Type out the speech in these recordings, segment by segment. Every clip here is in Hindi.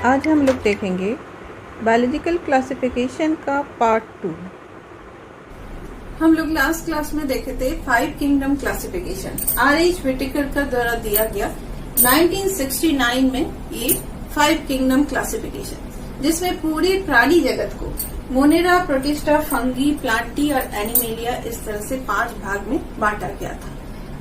आज हम लोग देखेंगे बायोलॉजिकल क्लासिफिकेशन का पार्ट 2। हम लोग लास्ट क्लास में देखे थे 5 किंगडम क्लासिफिकेशन R.H. व्हिटेकर का द्वारा दिया गया 1969 में ये 5 किंगडम क्लासिफिकेशन, जिसमें पूरे प्राणी जगत को मोनेरा, प्रोटिस्टा, फंगी, प्लांटी और एनिमेलिया इस तरह से 5 भाग में बांटा गया था।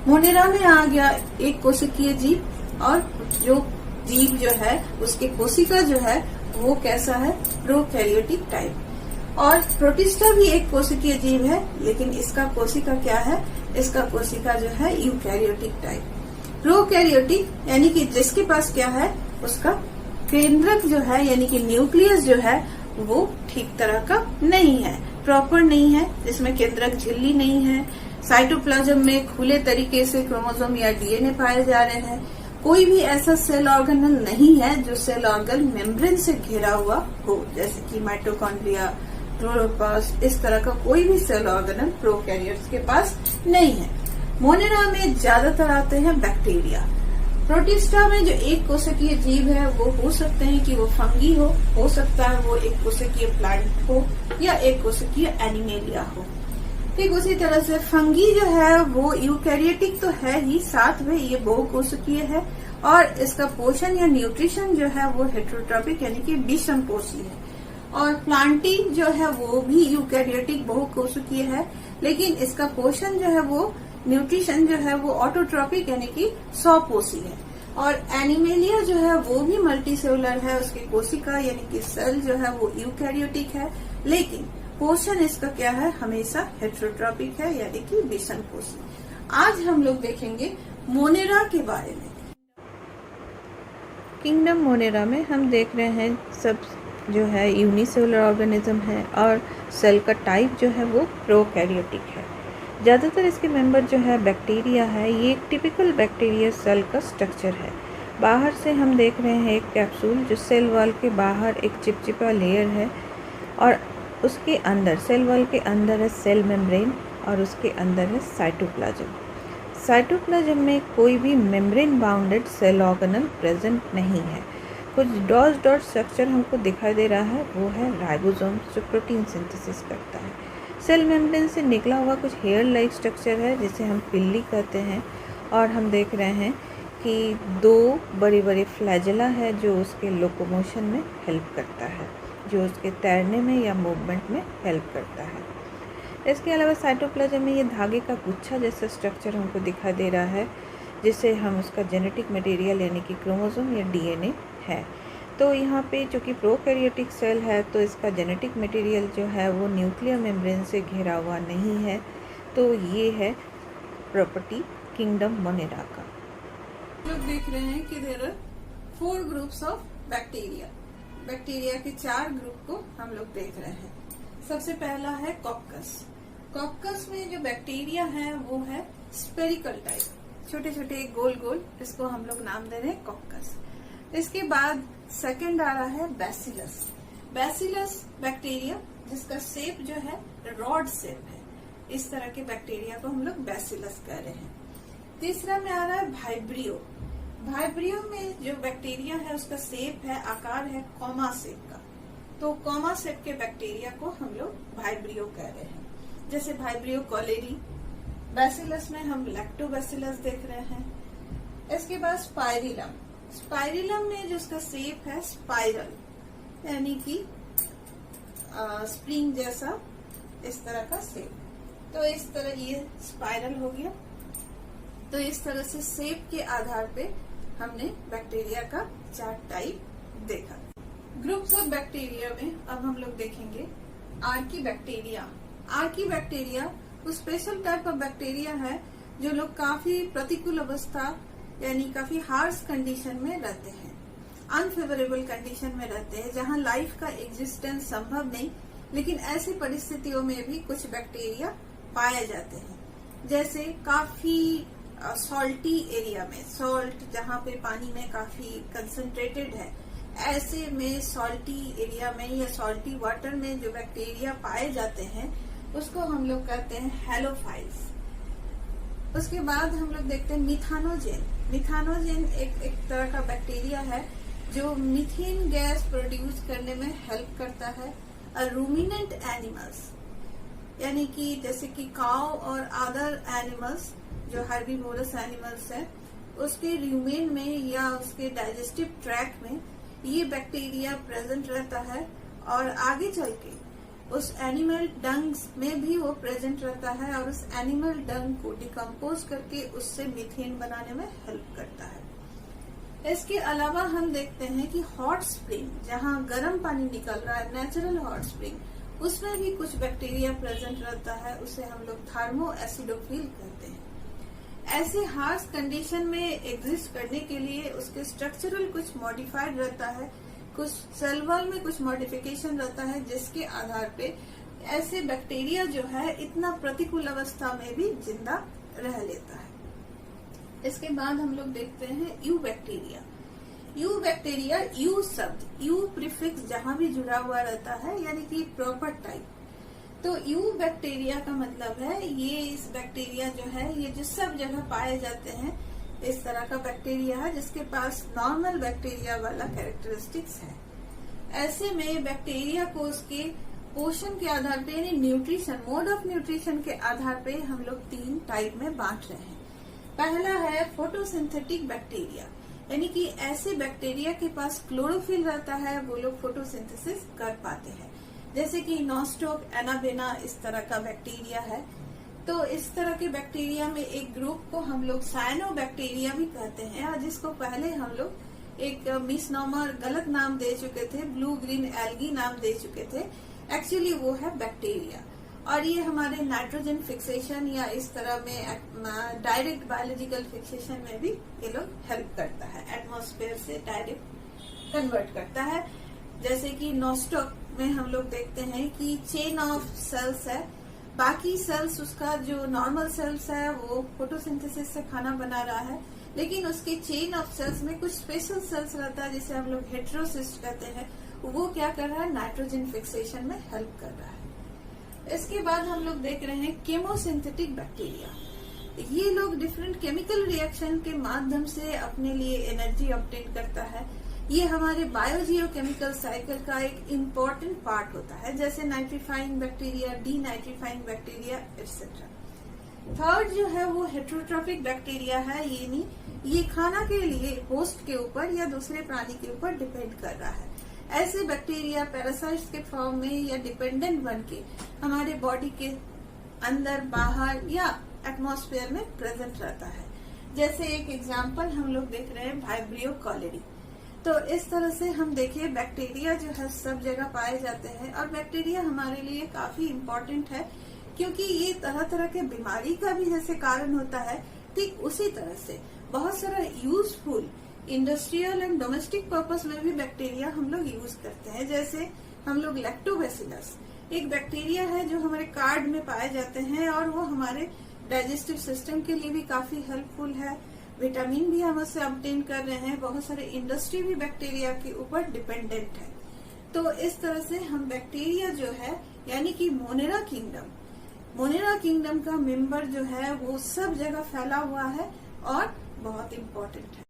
मोनेरा में आ गया एक कोशिकीय जीव, और जो जीव जो है उसके कोशिका जो है वो कैसा है, प्रोकैरियोटिक टाइप। और प्रोटिस्टा भी एक कोशिकीय जीव है, लेकिन इसका कोशिका क्या है, इसका कोशिका जो है यूकैरियोटिक टाइप। प्रोकैरियोटिक यानी कि जिसके पास क्या है, उसका केंद्रक जो है यानी कि न्यूक्लियस जो है वो ठीक तरह का नहीं है, प्रॉपर नहीं है, जिसमें केंद्रक झिल्ली नहीं है। साइटोप्लाज्म में खुले तरीके से क्रोमोसोम या डीएनए पाए जा रहे हैं। कोई भी ऐसा सेल ऑर्गेनल नहीं है जो सेल ऑर्गन मेम्ब्रेन से घिरा हुआ हो, जैसे कि माइटोकॉन्ड्रिया, क्लोरोप्लास्ट, इस तरह का कोई भी सेल ऑर्गेनल प्रोकैरियोट्स के पास नहीं है। मोनेरा में ज्यादातर आते हैं बैक्टीरिया। प्रोटिस्टा में जो एक कोशिकीय जीव है वो हो सकते हैं कि वो फंगी हो सकता है वो एक कोशिकीय प्लांट हो, या एक कोशिकीय एनिमेलिया हो। ठीक उसी तरह से फंगी जो है वो यूकैरियोटिक तो है ही, साथ में ये बहुकोशिकीय है, और इसका पोषण या न्यूट्रिशन जो है वो हेटेरोट्रॉपिक यानी कि विषमकोशीय है। और प्लांटी जो है वो भी यूकैरियोटिक बहुकोशिकीय है, लेकिन इसका पोषण जो है वो न्यूट्रिशन जो है वो ऑटोट्रॉपिक यानी कि स्वपोषी है। और एनिमेलिया जो है वो भी मल्टीसेलुलर है, उसकी कोशिका यानी कि सेल जो है वो यूकैरियोटिक है, लेकिन पोषण इसका क्या है, हमेशा हेटेरोट्रॉपिक है यानी कि विषमकोशी। आज हम लोग देखेंगे मोनेरा के बारे में। किंगडम मोनेरा में हम देख रहे हैं सब जो है यूनिसेलुलर ऑर्गेनिज्म है, और सेल का टाइप जो है वो प्रोकैरियोटिक है। ज़्यादातर इसके मेंबर जो है बैक्टीरिया है। ये एक टिपिकल बैक्टीरिया सेल का स्ट्रक्चर है। बाहर से हम देख रहे हैं एक कैप्सूल, जो सेल वॉल के बाहर एक चिपचिपा लेयर है, और उसके अंदर सेल वॉल के अंदर है सेल मेम्ब्रेन, और उसके अंदर है साइटोप्लाज्म। साइटोप्लाज्म में कोई भी membrane bounded cell organelle present नहीं है। कुछ डॉट डॉट स्ट्रक्चर हमको दिखाई दे रहा है, वो है राइबोसोम, जो प्रोटीन सिंथेसिस करता है। सेल मेम्ब्रेन से निकला हुआ कुछ हेयर लाइक स्ट्रक्चर है, जिसे हम पिल्ली कहते हैं। और हम देख रहे हैं कि 2 बड़े बड़े फ्लैजेला है जो उसके लोकोमोशन में हेल्प करता है, जो उसके तैरने में या मूवमेंट में हेल्प करता है। इसके अलावा साइटोप्लाज्म में ये धागे का गुच्छा जैसा स्ट्रक्चर हमको दिखाई दे रहा है, जिसे हम उसका जेनेटिक मटेरियल यानी कि क्रोमोसोम या डीएनए है। तो यहाँ पे चूँकि प्रोकैरियोटिक सेल है, तो इसका जेनेटिक मटेरियल जो है वो न्यूक्लियर मेम्ब्रेन से घिरा हुआ नहीं है। तो ये है प्रॉपर्टी किंगडम मोनेरा का। लोग देख रहे हैं कि there are 4 groups of bacteria. Bacteria के 4 ग्रुप को हम लोग देख रहे हैं। सबसे पहला है कॉकस। कॉकस में जो बैक्टीरिया है वो है स्पेरिकल टाइप, छोटे छोटे गोल गोल, इसको हम लोग नाम दे रहे हैं कॉकस। इसके बाद सेकंड आ रहा है बैसिलस। बैसिलस बैक्टीरिया जिसका शेप जो है रॉड शेप है, इस तरह के बैक्टीरिया को हम लोग बैसिलस कह रहे हैं। तीसरा में आ रहा है वाइब्रियो। वाइब्रियो में जो बैक्टीरिया है उसका शेप है, आकार है कॉमा शेप का, तो कॉमा शेप के बैक्टीरिया को हम लोग वाइब्रियो कह रहे हैं। जैसे वाइब्रियो कॉलेरी। बैसिलस में हम लैक्टोबैसिलस देख रहे हैं। इसके बाद स्पाइरिलम। स्पाइरिलम में जो उसका शेप है स्पाइरल, यानी कि स्प्रिंग जैसा इस तरह का शेप, तो इस तरह ये स्पाइरल हो गया। तो इस तरह से शेप के आधार पे हमने बैक्टीरिया का 4 टाइप देखा। ग्रुप्स ऑफ बैक्टीरिया में अब हम लोग देखेंगे आर्कीबैक्टीरिया। आर्कीबैक्टीरिया वो स्पेशल टाइप ऑफ बैक्टीरिया है जो लोग काफी प्रतिकूल अवस्था यानी काफी हार्श कंडीशन में रहते हैं, अनफेवरेबल कंडीशन में रहते हैं, जहां लाइफ का एग्जिस्टेंस संभव नहीं, लेकिन ऐसी परिस्थितियों में भी कुछ बैक्टीरिया पाए जाते हैं। जैसे काफी सॉल्टी एरिया में, सॉल्ट जहां पे पानी में काफी कंसंट्रेटेड है, ऐसे में सॉल्टी एरिया में या सॉल्टी वाटर में जो बैक्टीरिया पाए जाते हैं उसको हम लोग कहते हैं हैलोफाइल्स। उसके बाद हम लोग देखते हैं मिथानोजेन। मिथानोजेन एक तरह का बैक्टीरिया है जो मीथेन गैस प्रोड्यूस करने में हेल्प करता है। रूमिनेंट एनिमल्स यानी कि जैसे कि काउ और अदर एनिमल्स जो हर्बीवोरस एनिमल्स है, उसके रूमेन में या उसके डाइजेस्टिव ट्रैक्ट में ये बैक्टीरिया प्रेजेंट रहता है और आगे चल के उस एनिमल डंग्स में भी वो प्रेजेंट रहता है और उस एनिमल डंग को डिकम्पोज करके उससे मीथेन बनाने में हेल्प करता है। इसके अलावा हम देखते हैं कि हॉट स्प्रिंग, जहाँ गर्म पानी निकल रहा है, नेचुरल हॉट स्प्रिंग, उसमें भी कुछ बैक्टीरिया प्रेजेंट रहता है, उसे हम लोग थर्मो एसिडोफिल कहते हैं। ऐसे हार्श कंडीशन में एग्जिस्ट करने के लिए उसके स्ट्रक्चरल कुछ मॉडिफाइड रहता है, कुछ सेल वॉल में कुछ मॉडिफिकेशन रहता है, जिसके आधार पे ऐसे बैक्टीरिया जो है इतना प्रतिकूल अवस्था में भी जिंदा रह लेता है। इसके बाद हम लोग देखते हैं you bacteria. You bacteria, you शब्द, यू प्रीफिक्स जहां भी जुड़ा हुआ रहता है यानी कि प्रॉपर टाइप, तो यू बैक्टीरिया का मतलब है ये इस बैक्टीरिया जो है ये जो सब जगह पाए जाते हैं, इस तरह का बैक्टीरिया है जिसके पास नॉर्मल बैक्टीरिया वाला कैरेक्टरिस्टिक्स है। ऐसे में बैक्टीरिया को उसके पोषण के आधार पे यानी न्यूट्रिशन, मोड ऑफ न्यूट्रिशन के आधार पे हम लोग 3 टाइप में बांट रहे हैं। पहला है फोटोसिंथेटिक बैक्टीरिया, यानी कि ऐसे बैक्टीरिया के पास क्लोरोफिल रहता है, वो लोग फोटोसिंथेसिस कर पाते हैं, जैसे कि नॉस्टोक, एनाबेना, इस तरह का बैक्टीरिया है। तो इस तरह के बैक्टीरिया में एक ग्रुप को हम लोग साइनोबैक्टीरिया भी कहते हैं, और जिसको पहले हम लोग एक मिसनोमर गलत नाम दे चुके थे, ब्लू ग्रीन एल्गी नाम दे चुके थे। एक्चुअली वो है बैक्टीरिया, और ये हमारे नाइट्रोजन फिक्सेशन या इस तरह में डायरेक्ट बायोलॉजिकल फिक्सेशन में भी ये लोग हेल्प करता है, एटमॉस्फेयर से डायरेक्ट कन्वर्ट करता है। जैसे कि नॉस्टॉक में हम लोग देखते हैं कि चेन ऑफ सेल्स है, बाकी सेल्स उसका जो नॉर्मल सेल्स है वो फोटोसिंथेसिस से खाना बना रहा है, लेकिन उसके चेन ऑफ सेल्स में कुछ स्पेशल सेल्स रहता है जिसे हम लोग हेटेरोसिस्ट कहते हैं, वो क्या कर रहा है, नाइट्रोजन फिक्सेशन में हेल्प कर रहा है। इसके बाद हम लोग देख रहे हैं केमोसिंथेटिक बैक्टीरिया। ये लोग डिफरेंट केमिकल रिएक्शन के माध्यम से अपने लिए एनर्जी ऑब्टेन करता है। ये हमारे बायोजियोकेमिकल साइकिल का एक इम्पोर्टेंट पार्ट होता है, जैसे nitrifying bacteria, denitrifying bacteria etcetera. Third जो है वो हेटेरोट्रॉफिक बैक्टीरिया है, ये खाना के लिए होस्ट के ऊपर या दूसरे प्राणी के ऊपर डिपेंड कर रहा है। ऐसे बैक्टीरिया पैरासाइट्स के फॉर्म में या डिपेंडेंट बन के हमारे बॉडी के अंदर, बाहर या एटमॉस्फेयर में प्रेजेंट रहता है। जैसे एक एग्जाम्पल हम लोग देख रहे हैं वाइब्रियो कॉलेरी। तो इस तरह से हम देखिए बैक्टीरिया जो है सब जगह पाए जाते हैं, और बैक्टीरिया हमारे लिए काफी इम्पोर्टेंट है क्योंकि ये तरह तरह के बीमारी का भी जैसे कारण होता है, ठीक उसी तरह से बहुत सारा useful industrial and domestic purpose में भी बैक्टीरिया हम लोग यूज करते हैं। जैसे हम लोग लैक्टोबैसिलस एक बैक्टीरिया है जो हमारे कार्ड में पाए जाते हैं, और वो हमारे डाइजेस्टिव सिस्टम के लिए भी काफी हेल्पफुल है। विटामिन भी हम उससे ऑब्टेन कर रहे हैं। बहुत सारे इंडस्ट्री भी बैक्टीरिया के ऊपर डिपेंडेंट है। तो इस तरह से हम बैक्टीरिया जो है यानी कि मोनेरा किंगडम का मेंबर जो है वो सब जगह फैला हुआ है और बहुत इम्पोर्टेंट है।